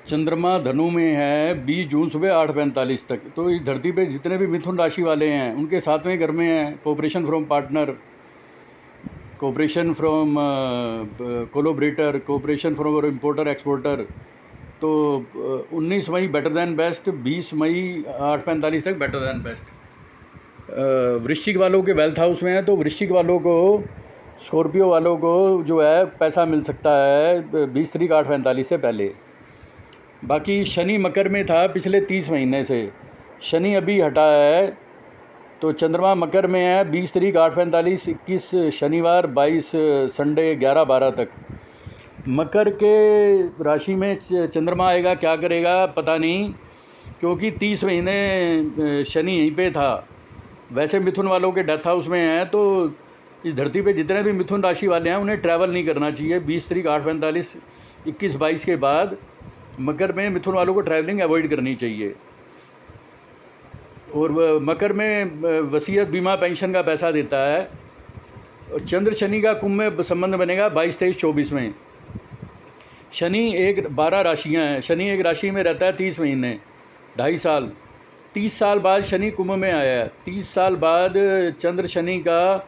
चंद्रमा धनु में है 20 जून सुबह 8:45 तक। तो इस धरती पे जितने भी मिथुन राशि वाले हैं उनके 7वें घर में हैं cooperation from partner, cooperation from collaborator, cooperation from importer exporter. तो 19 मई बेटर दैन बेस्ट, 20 मई 8:45 तक बेटर दैन बेस्ट। वृश्चिक वालों के वेल्थ हाउस में है, तो वृश्चिक वालों को, स्कॉर्पियो वालों को जो है पैसा मिल सकता है 20 तारीख 8:45 से पहले। बाकी शनि मकर में था पिछले 30 महीने से, शनि अभी हटा है, तो चंद्रमा मकर में है 20 तारीख 8:45, 21 शनिवार, 22 संडे 11-12 तक। मकर के राशि में चंद्रमा आएगा, क्या करेगा पता नहीं, क्योंकि 30 महीने शनि यहीं पे था। वैसे मिथुन वालों के डेथ हाउस में है, तो इस धरती पे जितने भी मिथुन राशि वाले हैं उन्हें ट्रैवल नहीं करना चाहिए 20 तारीख 8:45, 21-22 के बाद। मकर में मिथुन वालों को ट्रैवलिंग अवॉइड करनी चाहिए। और मकर में वसीयत बीमा पेंशन का पैसा देता है। और चंद्र शनि का कुंभ में संबंध बनेगा 22, 23, 24 में। शनि 12 राशियां हैं, शनि एक राशि में रहता है 30 महीने, 2.5 साल। 30 साल बाद शनि कुंभ में आया है, 30 साल बाद चंद्र शनि का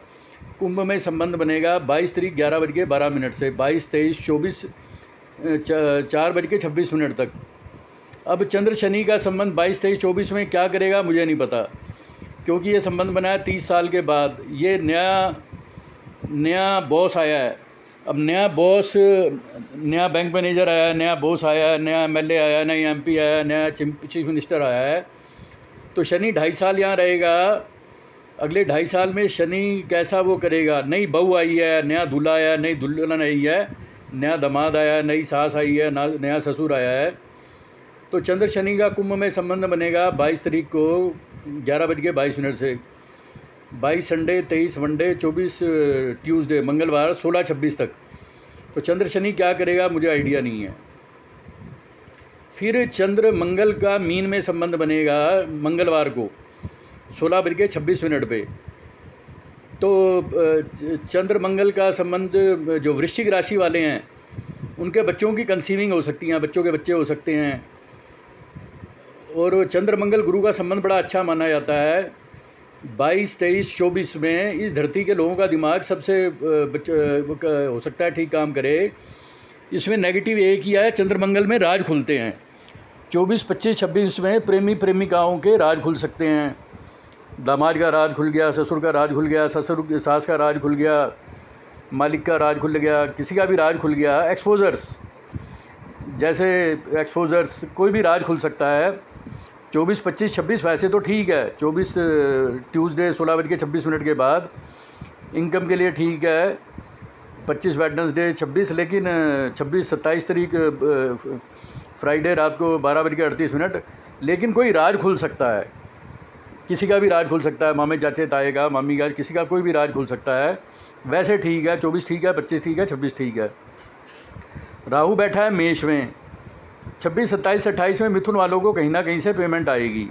कुंभ में संबंध बनेगा 22 तारीख 11:12 से 22, 23, 24 4:26 तक। अब चंद्र शनि का संबंध 22, 23, 24 में क्या करेगा मुझे नहीं पता, क्योंकि ये संबंध बना है 30 साल के बाद। ये नया बॉस आया है। अब नया बॉस, नया बैंक मैनेजर आया है, नया बॉस आया है, नया एमएलए आया है, नया एमपी आया है, नया चीफ मिनिस्टर आया है। तो शनि 2.5 साल यहाँ रहेगा। अगले 2.5 साल में शनि कैसा वो करेगा। नई बहू आई है, नया दूल्हा आया है, नई दुल्हन आई है, नया दामाद आया है, नई सास आई है, नया ससुर आया है। तो चंद्र शनि का कुंभ में संबंध बनेगा 22 तारीख को 11:22 से 22 संडे, 23 मंडे, 24 ट्यूसडे, मंगलवार 16-26 तक। तो चंद्र शनि क्या करेगा मुझे आइडिया नहीं है। फिर चंद्र मंगल का मीन में संबंध बनेगा मंगलवार को 16:26 पे। तो चंद्र मंगल का संबंध, जो वृश्चिक राशि वाले हैं उनके बच्चों की कंसीविंग हो सकती हैं, बच्चों के बच्चे हो सकते हैं। और चंद्र मंगल गुरु का संबंध बड़ा अच्छा माना जाता है। 22, 23, 24 में इस धरती के लोगों का दिमाग सबसे हो सकता है ठीक काम करे। इसमें नेगेटिव एक ही है, चंद्र मंगल में राज खुलते हैं। 24, 25, 26 में प्रेमी प्रेमिकाओं के राज खुल सकते हैं। दामाद का राज खुल गया, ससुर का राज खुल गया, सास का राज खुल गया, मालिक का राज खुल गया, किसी का भी राज खुल गया। एक्सपोजर्स, जैसे एक्सपोजर्स, कोई भी राज खुल सकता है। 24, 25, 26 वैसे तो ठीक है। 24 ट्यूसडे 16:26 के बाद इनकम के लिए ठीक है। 25 वेडनेसडे 26, लेकिन 26, 27 तारीख फ्राइडे रात को 12:38। लेकिन कोई राज खुल सकता है, किसी का भी राज खुल सकता है, मामे चाचे ताए का, मामी का, किसी का कोई भी राज खुल सकता है। वैसे ठीक है, 24 ठीक है, 25 ठीक है, 26 ठीक है। राहु बैठा है मेष में। 26, 27, 28 में मिथुन वालों को कहीं ना कहीं से पेमेंट आएगी।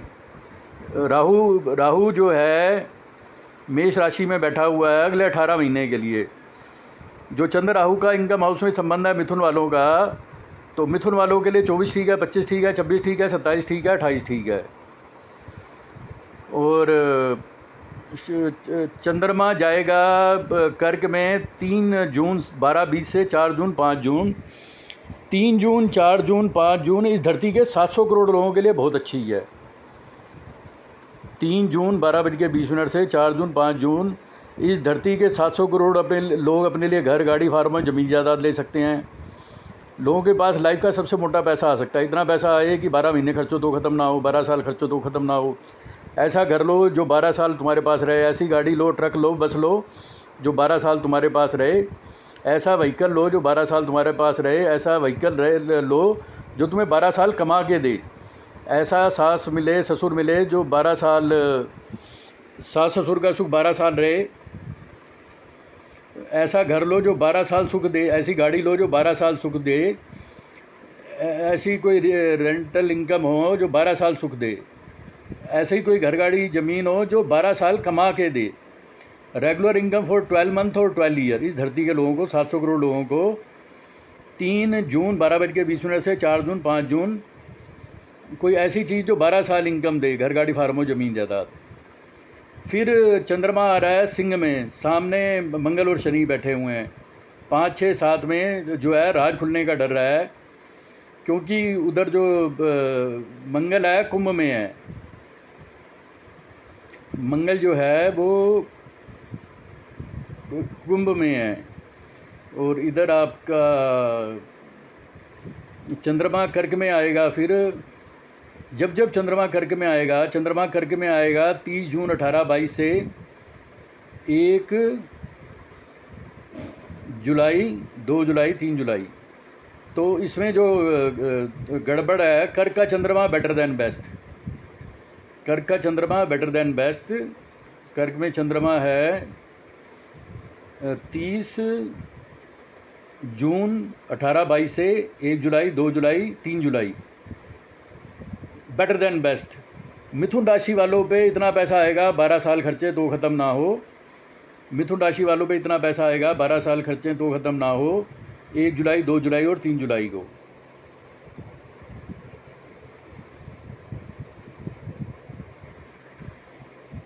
राहु जो है मेष राशि में बैठा हुआ है अगले 18 महीने के लिए। जो चंद्र राहु का इनकम हाउस में संबंध है मिथुन वालों का, तो मिथुन वालों के लिए 24 ठीक है, 25 ठीक है, 26 ठीक है, 27 ठीक है, 28 ठीक है। और चंद्रमा जाएगा कर्क में 3 जून 12-20 से 4 जून 5 जून। 3 जून, 4 जून, 5 जून इस धरती के 700 करोड़ लोगों के लिए बहुत अच्छी है। 3 जून 12:20 से 4 जून 5 जून इस धरती के 700 करोड़ लोग अपने लिए घर, गाड़ी, फार्म, जमीन जायदाद ले सकते हैं। लोगों के पास लाइफ का सबसे मोटा पैसा आ सकता है। इतना पैसा आए कि 12 महीने खर्चो तो ख़त्म ना हो, 12 साल खर्चो तो ख़त्म ना हो। ऐसा घर लो जो 12 साल तुम्हारे पास रहे। ऐसी गाड़ी लो, ट्रक लो, बस लो जो 12 साल तुम्हारे पास रहे। ऐसा व्हीकल लो जो 12 साल तुम्हारे पास रहे। ऐसा व्हीकल लो जो तुम्हें 12 साल कमा के दे। ऐसा सास मिले, ससुर मिले जो 12 साल, सास ससुर का सुख 12 साल रहे। ऐसा घर लो जो 12 साल सुख दे। ऐसी गाड़ी लो जो 12 साल सुख दे। ऐसी कोई रेंटल इनकम हो जो 12 साल सुख दे। ऐसे ही कोई घर, गाड़ी, ज़मीन हो जो 12 साल कमा के दे। रेगुलर इनकम फॉर 12 मंथ और 12 ईयर। इस धरती के लोगों को, 700 करोड़ लोगों को 3 जून 12:20 से 4 जून 5 जून कोई ऐसी चीज़ जो 12 साल इनकम दे, घर गाड़ी फार्मो ज़मीन जायदाद। फिर चंद्रमा आ रहा है सिंह में, सामने मंगल और शनि बैठे हुए हैं। 5, 6, 7 में जो है राज खुलने का डर रहा है, क्योंकि उधर जो मंगल है कुंभ में है। मंगल जो है वो कुंभ में है, और इधर आपका चंद्रमा कर्क में आएगा। फिर जब जब चंद्रमा कर्क में आएगा, चंद्रमा कर्क में आएगा 30 जून 18-22 से 1 जुलाई, 2 जुलाई, 3 जुलाई। तो इसमें जो गड़बड़ है, कर्क का चंद्रमा बेटर देन बेस्ट, कर्क का चंद्रमा बेटर देन बेस्ट। कर्क में चंद्रमा है 30 जून 18-22 से 1 जुलाई, 2 जुलाई, 3 जुलाई, बेटर देन बेस्ट। मिथुन राशि वालों पे इतना पैसा आएगा, 12 साल खर्चे तो ख़त्म ना हो। मिथुन राशि वालों पे इतना पैसा आएगा, 12 साल खर्चे तो ख़त्म ना हो, 1 जुलाई, 2 जुलाई और 3 जुलाई को।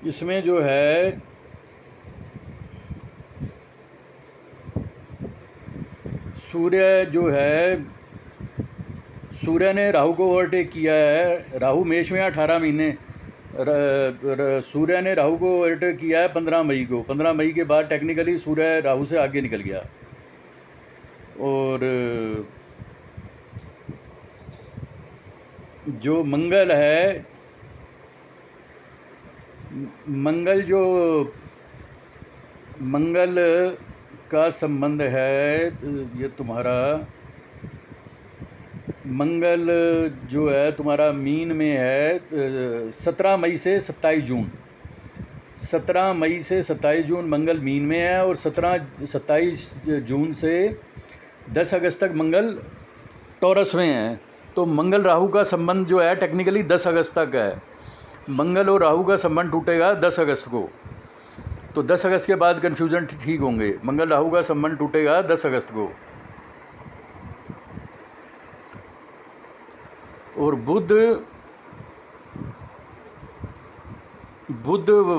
इसमें जो है सूर्य जो है, सूर्य ने राहु को ओवरटेक किया है। राहु मेष में 18 महीने, सूर्य ने राहु को ओवरटेक किया है 15 मई को। 15 मई के बाद टेक्निकली सूर्य राहु से आगे निकल गया। और जो मंगल है, मंगल का संबंध है, ये तुम्हारा मंगल जो है तुम्हारा मीन में है 17 मई से 27 जून। 17 मई से 27 जून मंगल मीन में है, और 27 जून से 10 अगस्त तक मंगल टॉरस में है। तो मंगल राहु का संबंध जो है टेक्निकली 10 अगस्त तक है। मंगल और राहु का संबंध टूटेगा 10 अगस्त को। तो 10 अगस्त के बाद कन्फ्यूजन ठीक होंगे। मंगल राहु का संबंध टूटेगा 10 अगस्त को। और बुध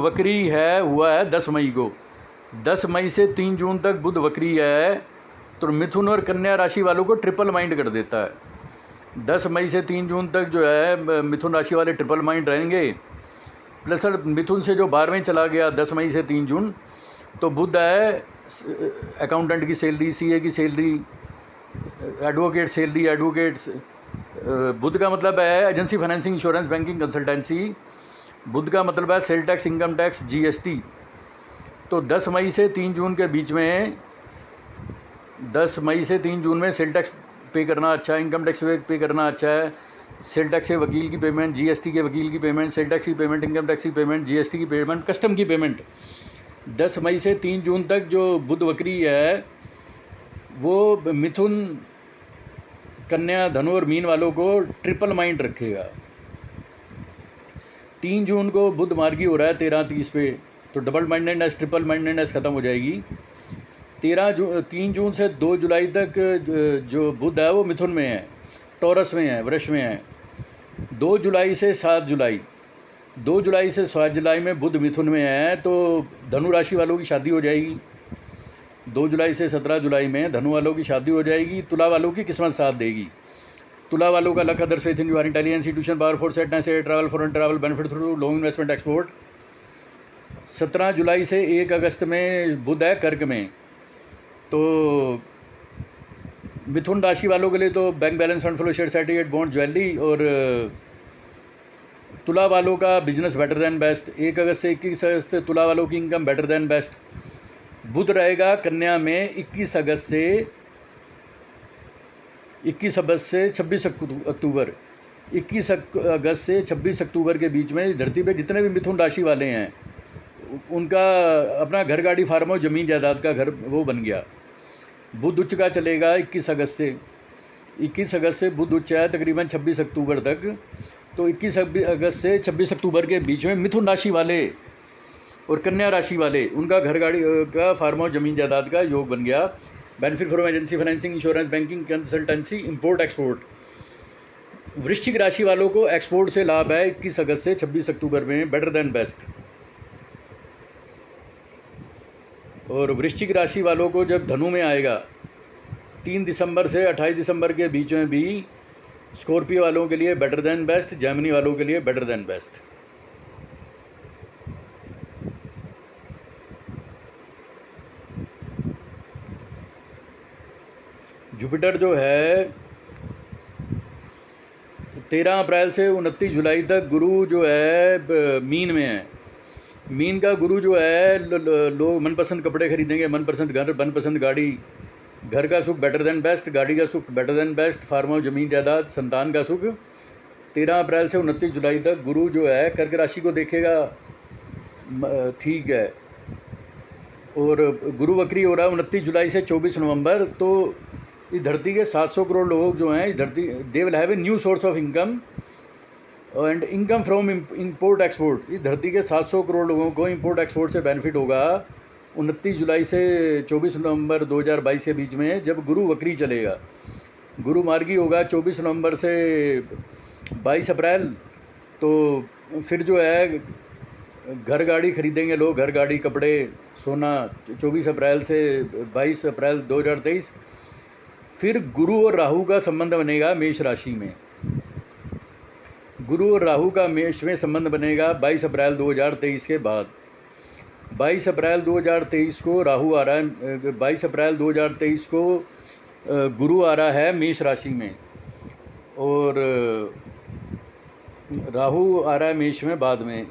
वक्री है, हुआ है 10 मई को। 10 मई से 3 जून तक बुध वक्री है, तो मिथुन और कन्या राशि वालों को ट्रिपल माइंड कर देता है। 10 मई से 3 जून तक जो है मिथुन राशि वाले ट्रिपल माइंड रहेंगे। प्लस मिथुन से जो 12वें चला गया 10 मई से 3 जून, तो बुध है अकाउंटेंट की सैलरी, सीए की salary, advocate salary, advocates. Budh का मतलब है agency, financing, insurance, banking, consultancy. Budh का मतलब है sale tax, income tax, GST. तो 10 मई से 3 जून के बीच में, 10 मई से 3 जून में सेल टैक्स पे करना अच्छा है, इनकम टैक्स पे करना अच्छा है। सेल टैक्स से वकील की पेमेंट, जीएसटी के वकील की पेमेंट, सेल टैक्स की पेमेंट, इनकम टैक्स की पेमेंट, जीएसटी की पेमेंट, कस्टम की पेमेंट। 10 मई से 3 जून तक जो बुध वक्री है वो मिथुन, कन्या, धनु और मीन वालों को ट्रिपल माइंड रखेगा। 3 जून को बुध मार्गी हो रहा है 13:30 पे, तो डबल माइंडेडनेस, ट्रिपल माइंडेडनेस ख़त्म हो जाएगी। 3 जून से 2 जुलाई तक जो बुध है वो मिथुन में है, टॉरस में है, वृष में है। 2 जुलाई से 7 जुलाई, 2 जुलाई से 7 जुलाई में बुध मिथुन में है, तो धनु राशि वालों की शादी हो जाएगी। 2 जुलाई से 17 जुलाई में धनु वालों की शादी हो जाएगी। तुला वालों की किस्मत साथ देगी। तुला वालों का luck, other faith in your intelligence, intuition, power, force, सेटनेस, travel, foreign travel, benefit through long investment, export. 17 जुलाई से 1 अगस्त में बुध है कर्क में। तो मिथुन राशि वालों के लिए तो bank balance, fund flow, share certificate, bond, jewellery. और तुला वालों का बिजनेस बेटर देन बेस्ट। 1 अगस्त से 21 अगस्त तुला वालों की इनकम बेटर देन बेस्ट। बुध रहेगा कन्या में 21 अगस्त से 26 अक्टूबर। 21 अगस्त से 26 अक्टूबर के बीच में धरती पे जितने भी मिथुन राशि वाले हैं उनका अपना घर, गाड़ी, फार्म और ज़मीन जायदाद का घर वो बन गया। बुध उच्च का चलेगा 21 अगस्त से। 21 अगस्त से बुध उच्च है तकरीबन 26 अक्टूबर तक। तो 21 अगस्त से 26 अक्टूबर के बीच में मिथुन राशि वाले और कन्या राशि वाले, उनका घर, गाड़ी का, फार्म और ज़मीन जायदाद का योग बन गया। Benefit from agency financing, insurance, banking, consultancy, import export. वृश्चिक राशि वालों को एक्सपोर्ट से लाभ है 21 अगस्त से 26 अक्टूबर में, बेटर देन बेस्ट। और वृश्चिक राशि वालों को जब धनु में आएगा 3 दिसंबर से 28 दिसंबर के बीच में भी स्कॉर्पियो वालों के लिए बेटर देन बेस्ट, जेमिनी वालों के लिए बेटर देन बेस्ट। जुपिटर जो है 13 अप्रैल से 29 जुलाई तक गुरु जो है मीन में है। मीन का गुरु जो है लोग मनपसंद कपड़े खरीदेंगे, मनपसंद घर, मनपसंद गाड़ी, घर का सुख बेटर देन बेस्ट, गाड़ी का सुख better than best, farm house, जमीन जायदाद, संतान का सुख। 13 अप्रैल से 29 जुलाई तक गुरु जो है कर्क राशि को देखेगा, ठीक है। और गुरु वक्री हो रहा है 29 जुलाई से 24 नवंबर। तो इस धरती के 700 करोड़ लोग जो हैं इस धरती, they will have a new source of income and income from import export. इस धरती के 700 करोड़ लोगों को इंपोर्ट एक्सपोर्ट से बेनिफिट होगा 29 जुलाई से 24 नवंबर 2022 के बीच में, जब गुरु वक्री चलेगा। गुरु मार्गी होगा 24 नवंबर से 22 अप्रैल। तो फिर जो है घर गाड़ी खरीदेंगे लोग, घर गाड़ी, कपड़े, सोना, 24 अप्रैल से 22 अप्रैल 2023। फिर गुरु और राहु का संबंध बनेगा मेष राशि में। गुरु और राहु का मेष में संबंध बनेगा 22 अप्रैल 2023 के बाद। 22 अप्रैल 2023 को राहु आ रहा है, 22 अप्रैल 2023 को गुरु आ रहा है मेष राशि में, और राहु आ रहा है मेष में बाद में।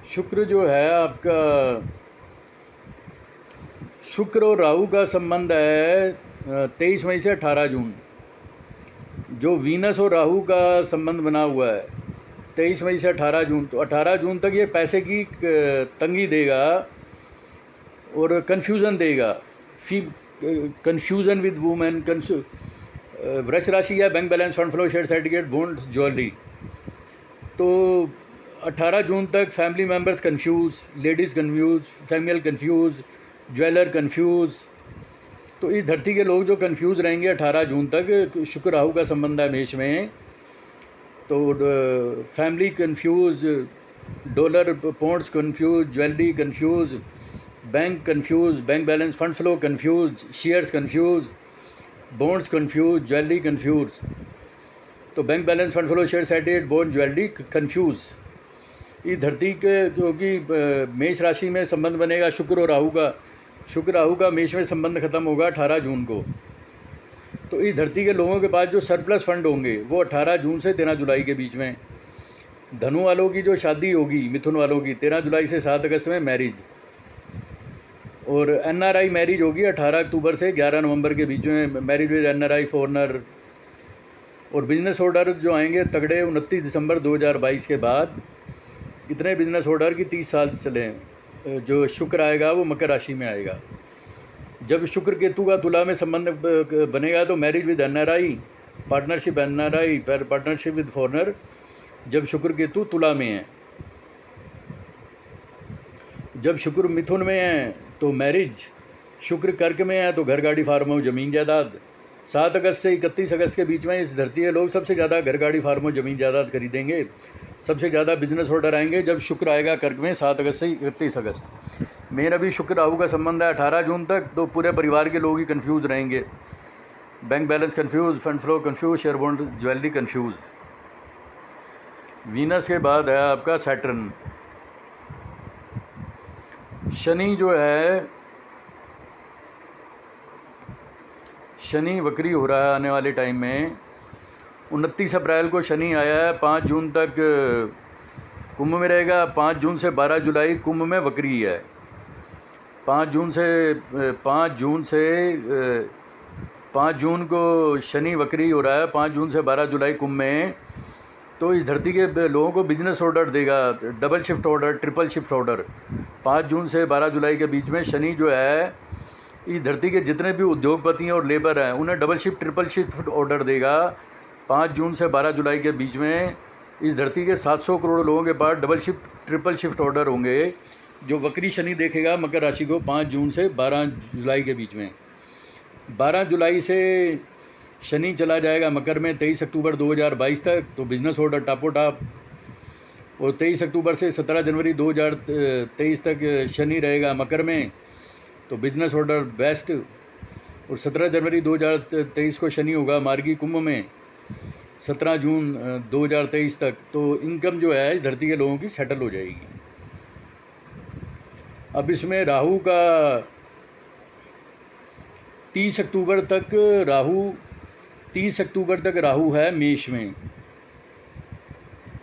शुक्र जो है आपका, शुक्र और राहु का संबंध है 23 मई से 18 जून। जो वीनस और राहु का संबंध बना हुआ है 23 मई से 18 जून, तो 18 जून तक ये पैसे की तंगी देगा और कन्फ्यूज़न देगा, कन्फ्यूज़न विद वुमेन, वृष राशि या bank balance, fund flow, share certificate, bond, jewellery. तो 18 जून तक family members confuse, ladies confuse, female confuse, jeweller confuse. तो इस धरती के लोग जो कन्फ्यूज़ रहेंगे 18 जून तक। शुक्र राहु का संबंध है मेष में, तो family confuse, dollar pounds confuse, jewellery confuse, bank confuse, bank balance, fund flow confuse, shares confuse, bonds confuse, jewellery confuse. तो bank balance, fund flow, share certificate, bond, jewellery confuse. इस धरती के, क्योंकि मेष राशि में संबंध बनेगा शुक्र और राहु का। शुक्र राहु का मेष में संबंध खत्म होगा 18 जून को। तो इस धरती के लोगों के पास जो सरप्लस फंड होंगे वो 18 जून से 13 जुलाई के बीच में। धनु वालों की जो शादी होगी, मिथुन वालों की 13 जुलाई से 7 अगस्त में मैरिज, और NRI मैरिज होगी 18 अक्टूबर से 11 नवंबर के बीच में, मैरिज विद NRI फॉरनर। और बिजनेस ऑर्डर जो आएंगे तगड़े 29 दिसंबर 2022 के बाद। इतने बिजनेस ऑर्डर की 30 साल चले। जो शुक्र आएगा वो मकर राशि में आएगा। जब शुक्र केतु का तुला में संबंध बनेगा तो marriage with NRI, partnership NRI, partnership with foreigner, जब शुक्र केतु तुला में है। जब शुक्र मिथुन में है तो मैरिज, शुक्र कर्क में है तो घर, गाड़ी, फार्म हाउस, जमीन जायदाद। 7 अगस्त से 31 अगस्त के बीच में इस धरती के लोग सबसे ज़्यादा घर, गाड़ी, फार्म हाउस, जमीन जायदाद खरीदेंगे। सबसे ज़्यादा बिजनेस ऑर्डर आएंगे जब शुक्र आएगा कर्क में 7 अगस्त से 31 अगस्त। मेरा भी शुक्र राहु का संबंध है 18 जून तक। तो पूरे परिवार के लोग ही कन्फ्यूज़ रहेंगे। Bank balance confuse, fund flow confuse, share bond, jewellery confuse. Venus के बाद है आपका सैटर्न। शनि जो है, शनि वक्री हो रहा है आने वाले टाइम में। 29 अप्रैल को शनि आया है, 5 जून तक कुंभ में रहेगा। 5 जून से 12 जुलाई कुंभ में वक्री है। 5 जून को शनि वक्री हो रहा है, 5 जून से 12 जुलाई कुंभ में। तो इस धरती के लोगों को बिजनेस ऑर्डर देगा, double shift order, triple shift order. 5 जून से 12 जुलाई के बीच में शनि जो है इस धरती के जितने भी उद्योगपति हैं और लेबर हैं उन्हें double shift, triple shift order देगा। 5 जून से 12 जुलाई के बीच में इस धरती के 700 करोड़ लोगों के पास double shift, triple shift order होंगे। जो वक्री शनि देखेगा मकर राशि को 5 जून से 12 जुलाई के बीच में। 12 जुलाई से शनि चला जाएगा मकर में 23 अक्टूबर 2022 तक, तो बिजनेस ऑर्डर टापो टाप। और 23 अक्टूबर से 17 जनवरी 2023 तक शनि रहेगा मकर में, तो बिजनेस ऑर्डर बेस्ट। और 17 जनवरी 2023 को शनि होगा मार्गी कुंभ में 17 जून 2023 तक, तो इनकम जो है इस धरती के लोगों की सेटल हो जाएगी। अब इसमें राहु का 30 अक्टूबर तक राहु है मेष में,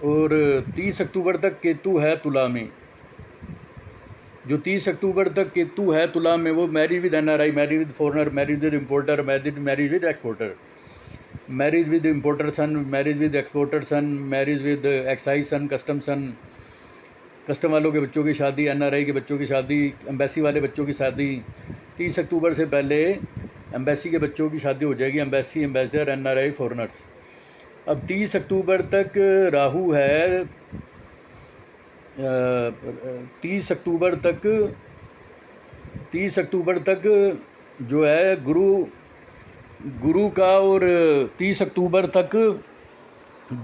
और 30 अक्टूबर तक केतु है तुला में। जो 30 अक्टूबर तक केतु है तुला में, वो marriage with NRI, marriage with foreigner, marriage with importer, marriage with exporter, marriage with importer son, marriage with exporter son, marriage with excise son, custom son, custom वालों के बच्चों की शादी, एनआरआई के बच्चों की शादी, एम्बेसी वाले बच्चों की शादी। 30 अक्टूबर से पहले एम्बेसी के बच्चों की शादी हो जाएगी, एम्बेसी, एम्बेसडर, एनआरआई, फॉरेनर्स। अब 30 अक्टूबर तक राहु है, 30 अक्टूबर तक जो है गुरु का, और 30 अक्टूबर तक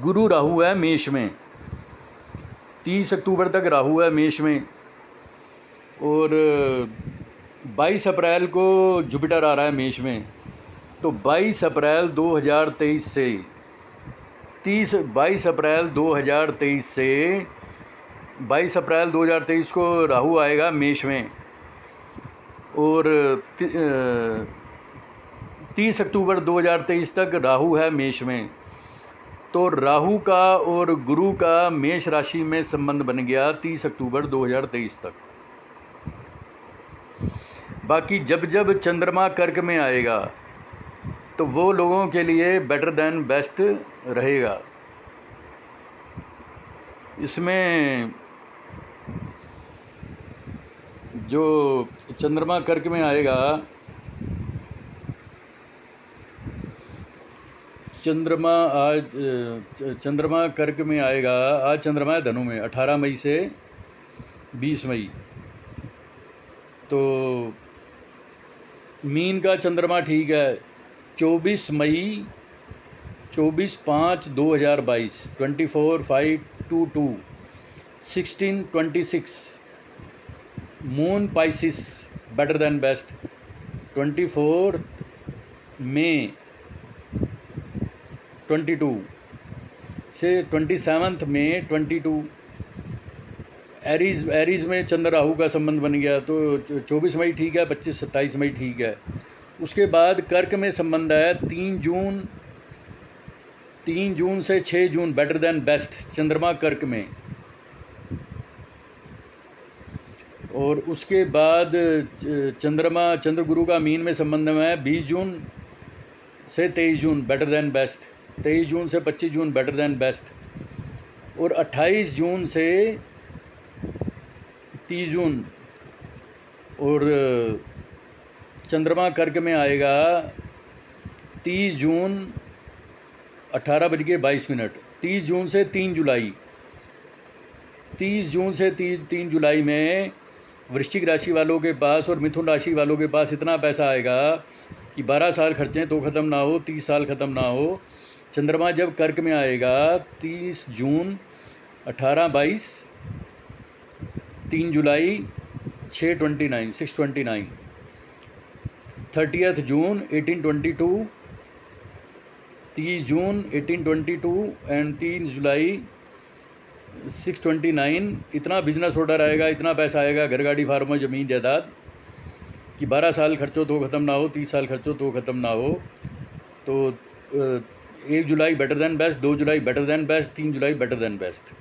गुरु राहु है मेष में। 30 अक्टूबर तक राहु है मेष में, और 22 अप्रैल को जुपिटर आ रहा है मेष में। तो 22 अप्रैल 2023 से 22 अप्रैल 2023 को राहु आएगा मेष में, और 30 अक्टूबर 2023 तक राहु है मेष में। तो राहु का और गुरु का मेष राशि में संबंध बन गया 30 अक्टूबर 2023 तक। बाकी जब जब चंद्रमा कर्क में आएगा तो वो लोगों के लिए बेटर देन बेस्ट रहेगा। इसमें जो चंद्रमा कर्क में आएगा, चंद्रमा कर्क में आएगा, आज चंद्रमा है धनु में 18 मई से 20 मई। तो मीन का चंद्रमा ठीक है 24/5/2022, 24/5/22, 16/26। Moon Pisces better than best 24 मई 22 से 27 मई 22। एरीज में चंद्र राहु का संबंध बन गया, तो 24 मई ठीक है, 25-27 मई ठीक है। उसके बाद कर्क में संबंध है 3 जून से 6 जून बेटर देन बेस्ट चंद्रमा कर्क में। और उसके बाद चंद्र गुरु का मीन में संबंध में है 20 जून से 23 जून बेटर देन बेस्ट, 23 जून से 25 जून बेटर देन बेस्ट, और 28 जून से 30 जून। और चंद्रमा कर्क में आएगा 30 जून 18:22। 30 जून से 3 जुलाई, 30 जून से 3 जुलाई में वृश्चिक राशि वालों के पास और मिथुन राशि वालों के पास इतना पैसा आएगा कि 12 साल खर्चें तो ख़त्म ना हो, 30 साल ख़त्म ना हो। चंद्रमा जब कर्क में आएगा 30 जून 18-22, 3 जुलाई 629, 30 जून 1822, 30 जून 1822 एंड 3 जुलाई 629। इतना बिजनेस ऑर्डर आएगा, इतना पैसा आएगा, घर गाड़ी फार्म ज़मीन जायदाद, कि 12 साल खर्चो तो ख़त्म ना हो, 30 साल खर्चो तो ख़त्म ना हो। तो 1 जुलाई बेटर देन बेस्ट, 2 जुलाई बेटर देन बेस्ट, 3 जुलाई बेटर देन बेस्ट।